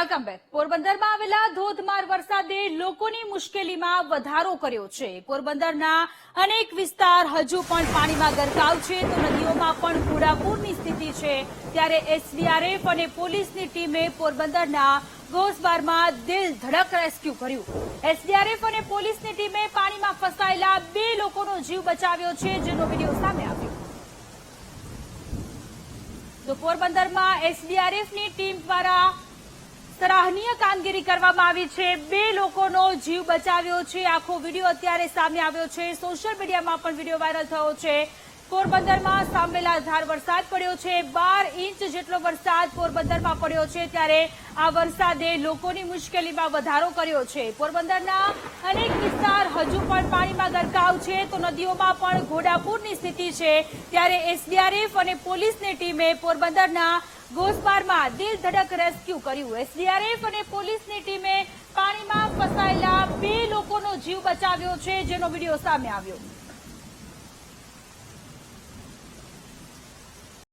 Welcome back. પોરબંદરમાં આવેલા ધોધમાર વરસાદે લોકોની મુશ્કેલીમાં વધારો કર્યો છે। પોરબંદરના અનેક વિસ્તાર હજુ પણ પાણીમાં ગરકાવ છે તો નદીઓમાં પણ ઘોડાપૂરની સ્થિતિ છે। ત્યારે એસડીઆરએફ અને પોલીસની ટીમે પોરબંદરના ગોસબારમાં દિલ ધડક રેસ્ક્યુ કર્યું। એસડીઆરએફ અને પોલીસની ટીમે પાણીમાં ફસાયેલા 2 લોકોનો જીવ બચાવ્યો છે, જેનો વિડીયો સામે આવ્યો। તો પોરબંદરમાં એસડીઆરએફની ટીમ દ્વારા સરાહનીય કામગીરી કરવામાં આવી છે। 2 લોકોનો જીવ બચાવ્યો છે। આખો વિડીયો અત્યારે સામે આવ્યો છે। સોશિયલ મીડિયામાં પણ વિડીયો વાયરલ થયો છે। પોરબંદરમાં સાંભળેલાધાર વરસાદ પડ્યો છે। 12 ઇંચ જેટલો વરસાદ પોરબંદરમાં પડ્યો છે। ત્યારે આ વરસાદે લોકોની મુશ્કેલીમાં વધારો કર્યો છે। પોરબંદરના અનેક વિસ્તાર હજુ પણ પાણીમાં ગરકાવ છે તો નદીઓમાં પણ ઘોડાપૂરની સ્થિતિ છે। ત્યારે એસડીઆરએફ અને પોલીસની ટીમે પોરબંદરના ગોસબારમાં દિલ ધડક રેસ્ક્યુ કર્યું। એસડીઆરએફ અને પોલીસની ટીમે પાણીમાં ફસાયેલા 2 લોકોનો જીવ બચાવ્યો છે, જેનો વિડીયો સામે આવ્યો।